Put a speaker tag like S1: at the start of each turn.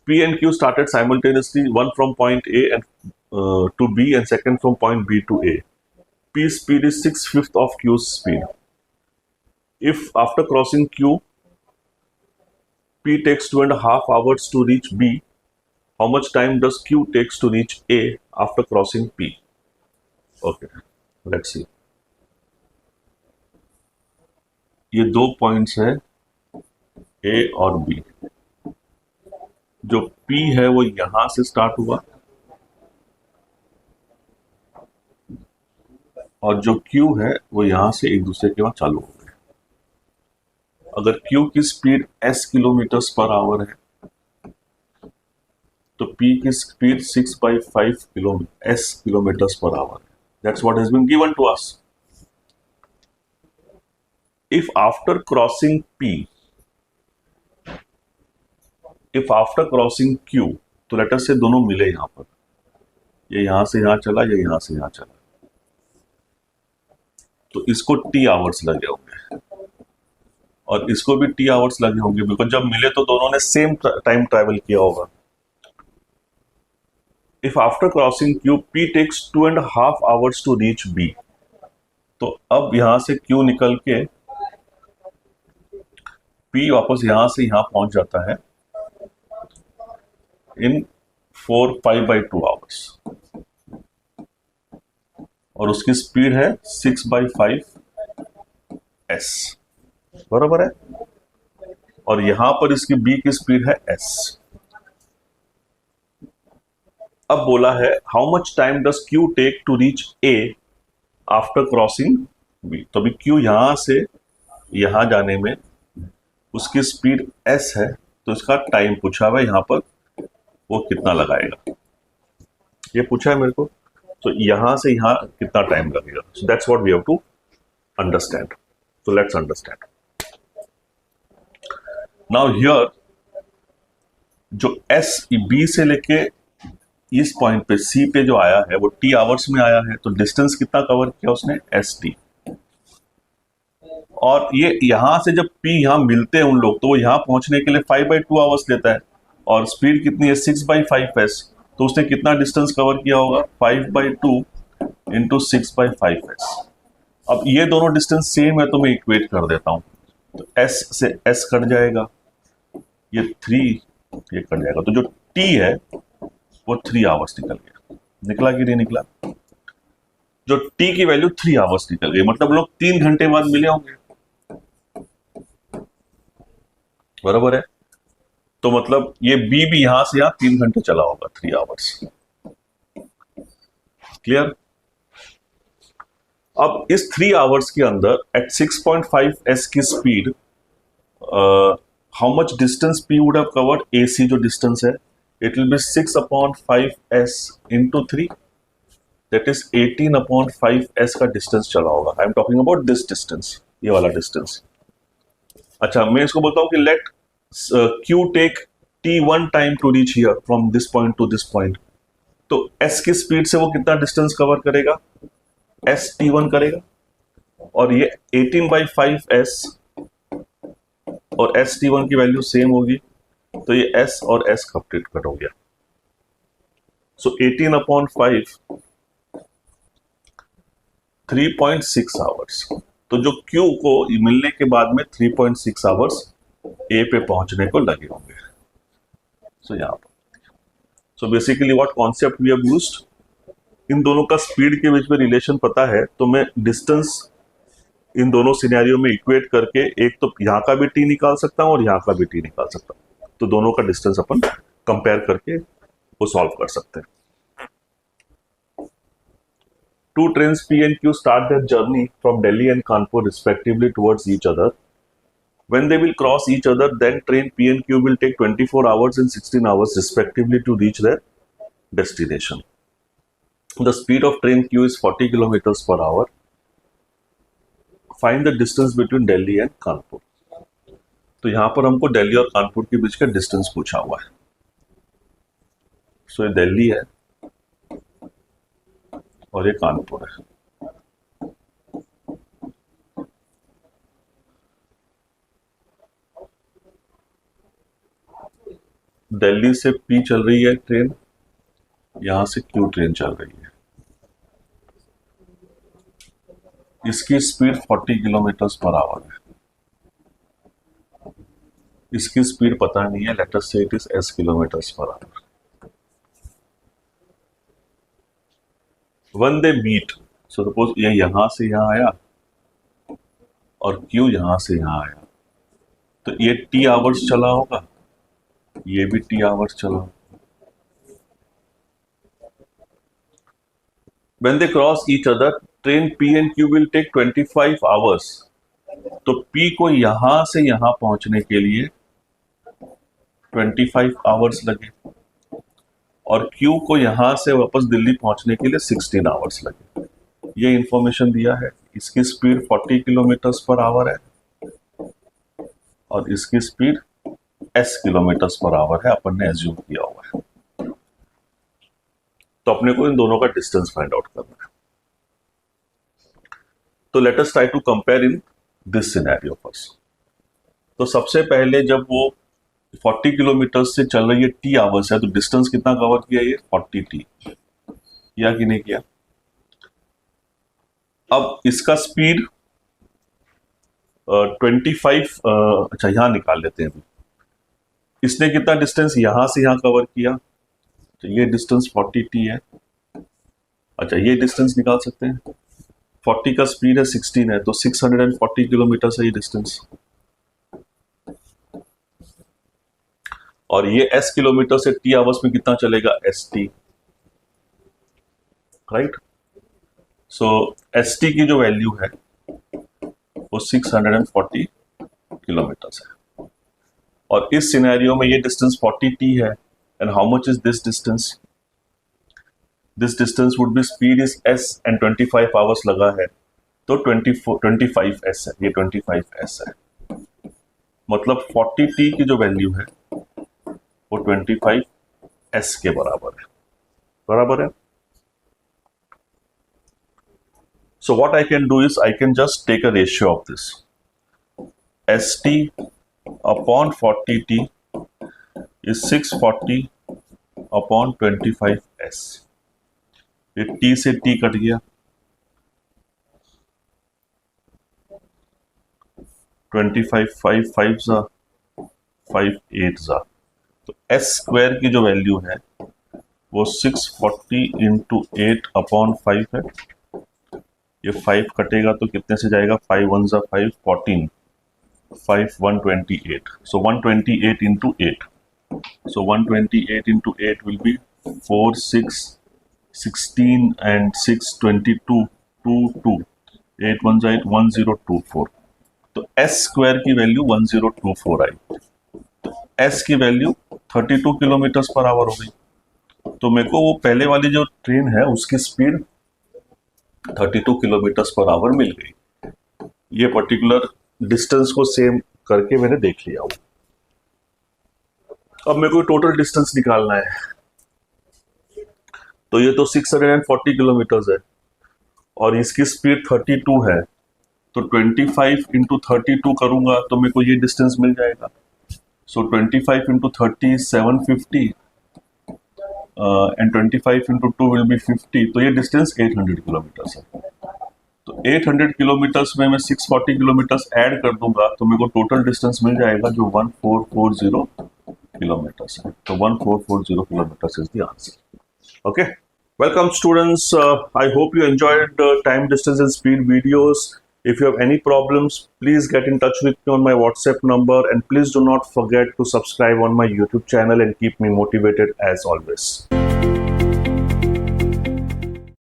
S1: P and Q started simultaneously, one from point A and to B, and second from point B to A. P's speed is 6/5 of Q's speed. If after crossing Q, P takes 2.5 hours to reach B, how much time does Q takes to reach A after crossing P? Okay, let's see. ये दो points हैं A और B. जो P है वो यहां से start हुआ और जो Q है वो यहां से एक दूसरे के बाद चालू हो गए. अगर Q की speed s kilometres per hour है तो P की speed 6/5 s kilometres per hour है. That's what has been given to us. If after crossing Q, तो लेटर से दोनों मिले यहां पर, ये यहां से यहां चला, ये यहां से यहां चला, तो इसको t आवर्स लगे होंगे और इसको भी t आवर्स लगे होंगे, बिकॉज जब मिले तो दोनों ने सेम टाइम ट्रैवल किया होगा. If after crossing Q, P takes 2.5 hours to reach B, तो अब यहां से Q निकल के P वापस यहां से यहां पहुंच जाता है इन 5/2 आवर्स और उसकी स्पीड है 6/5 s. बराबर है. और यहां पर इसकी B की स्पीड है s. अब बोला है how much time does Q take to reach A after crossing B. तो अभी Q यहां से यहां जाने में उसकी स्पीड s है, तो इसका टाइम पूछा हुआ है यहां पर, वो कितना लगाएगा ये पूछा है मेरे को. तो यहां से यहां कितना टाइम लगेगा. So that's what we have to understand. So let's understand. Now here जो s B से लेके इस पॉइंट पे C पे जो आया है वो t आवर्स में आया है, तो डिस्टेंस कितना कवर किया उसने, st. और ये यहां से जब P यहां मिलते हैं उन लोग, तो वो यहां पहुंचने के लिए 5/2 आवर्स लेता है और स्पीड कितनी है 6/5 s. तो उसने कितना डिस्टेंस कवर किया होगा, 5/2 इंटू 6/5 s. अब ये दोनों डिस्टेंस सेम है तो मैं इक्वेट कर देता हूं. तो s से s कट जाएगा, ये 3 ये कट जाएगा, तो जो t है वो 3 आवर्स निकला कि नहीं निकला. जो t की वैल्यू 3 आवर्स निकल गई, मतलब लोग 3 घंटे बाद मिले होंगे. बराबर है. तो मतलब ये B भी यहां से यहां 3 घंटे चला होगा, 3 आवर्स. क्लियर. अब इस 3 आवर्स के अंदर एट 6.5 s की speed how much distance P would have covered. AC जो डिस्टेंस है it will be 6/5 s into 3, that is 18/5 s का डिस्टेंस चला होगा. I am talking about this distance, ये वाला डिस्टेंस. अच्छा, मैं इसको बोलता हूं कि let Q take t1 time to reach here from this point to this point. तो s की स्पीड से वो कितना डिस्टेंस कवर करेगा, s t1 करेगा. और ये 18/5 s और s t1 की वैल्यू सेम होगी, तो ये s और s कट हो गया. सो 18/5 3.6 आवर्स. तो जो Q को मिलने के बाद में 3.6 आवर्स A पे पहुंचने को लगे होंगे. सो यहां पर so basically what concept we have used, इन दोनों का स्पीड के बीच में रिलेशन पता है तो मैं डिस्टेंस इन दोनों सिनेरियो में इक्वेट करके एक तो यहाँ का भी t निकाल सकता हूँ और यहाँ का भी t निकाल सकता हूँ. तो दोनों का डिस्टेंस अपन कंपेयर करके वो सॉल्व कर सकते हैं. Two trains P and Q start their journey from Delhi and Kanpur respectively towards each other. When they will cross each other, then train P and Q will take 24 hours and 16 hours respectively to reach their destination. The speed of train Q is 40 kilometers per hour. Find the distance between Delhi and Kanpur. तो यहाँ पर हमको दिल्ली और कानपुर के बीच का distance पूछा हुआ है. सो ये दिल्ली है और ये कानपुर है. दिल्ली से P चल रही है ट्रेन, यहां से Q ट्रेन चल रही है, इसकी स्पीड 40 किलोमीटर पर आवर है, इसकी स्पीड पता नहीं है, लेट अस से it is s kilometre per hour. When they meet, so suppose ये यहां से यहां आया और Q यहां से यहां आया, तो ये T आवर्स चला होगा, ये भी T आवर्स चला होगा। When they cross each other, train P and Q will take 25 hours. तो P को यहां से यहां पहुंचने के लिए 25 आवर्स लगे और Q को यहां से वापस दिल्ली पहुंचने के लिए 16 आवर्स लगे। ये इंफॉर्मेशन दिया है। इसकी स्पीड 40 किलोमीटर पर आवर है और इसकी speed s kilometre per hour है, अपन ने एज्यूम किया हुआ है। तो अपने को इन दोनों का डिस्टेंस फाइंड आउट करना है। तो let us try to compare in this scenario first. तो सबसे पहले जब वो 40 किलोमीटर से चल रही है T आवर्स है, तो डिस्टेंस कितना कवर किया, ये 40 T किया कि नहीं किया। अब इसका स्पीड 25 अच्छा यहां निकाल लेते हैं। इसने कितना डिस्टेंस यहां से यहां कवर किया, तो ये डिस्टेंस 40 T है। अच्छा ये डिस्टेंस निकाल सकते हैं, 40 का स्पीड है 16 है, तो 640 किलोमीटर है ये डिस्टेंस। और ये s किलोमीटर से T आवर्स में कितना चलेगा, st, राइट। सो st की जो वैल्यू है वो 640 किलोमीटर है और इस सिनेरियो में ये डिस्टेंस 40 T है। And how much is this distance, this distance would be, speed is s and 25 hours लगा है, तो 25s है, ये 25s है। मतलब 40 T की जो वैल्यू है वो 25s के बराबर है, बराबर है। So what I can do is I can just take a ratio of this. st upon 40t is 640 upon 25s. ये t से t कट गया, 25 5 5 जा 5 8 जा, तो s स्क्वायर की जो वैल्यू है वो 640 इंटू 8 अपॉन 5 है। ये 5 कटेगा तो कितने से जाएगा, 5 1 जा 5 14, 5 128, so 128 into 8, so 128 into 8 will be 4 6 16 and 6 22 2 2, 8 1 जा 8 1024, तो s स्क्वायर की वैल्यू 1024 आई, तो s की वैल्यू 32 किलोमीटर पर आवर हो गई। तो मेरे को वो पहले वाली जो ट्रेन है उसकी स्पीड 32 किलोमीटर पर आवर मिल गई। ये पर्टिकुलर डिस्टेंस को सेम करके मैंने देख लिया। अब मेरे को टोटल डिस्टेंस निकालना है, तो ये तो 640 किलोमीटर है और इसकी स्पीड 32 है, तो 25 इंटू 32 करूंगा तो मेरे को ये डिस्टेंस मिल जाएगा। सो 25 into 30 750 and 25 into 2 will be 50, तो ये डिस्टेंस 800 किलोमीटर है। तो 800 किलोमीटर्स में मैं 640 किलोमीटर्स ऐड कर दूंगा तो मेरे को टोटल डिस्टेंस मिल जाएगा जो 1440 किलोमीटर्स है। तो 1440 kilometres is the answer. Okay, welcome students, I hope you enjoyed time, distance and speed videos. If you have any problems, please get in touch with me on my WhatsApp number, and please do not forget to subscribe on my YouTube channel and keep me motivated as always.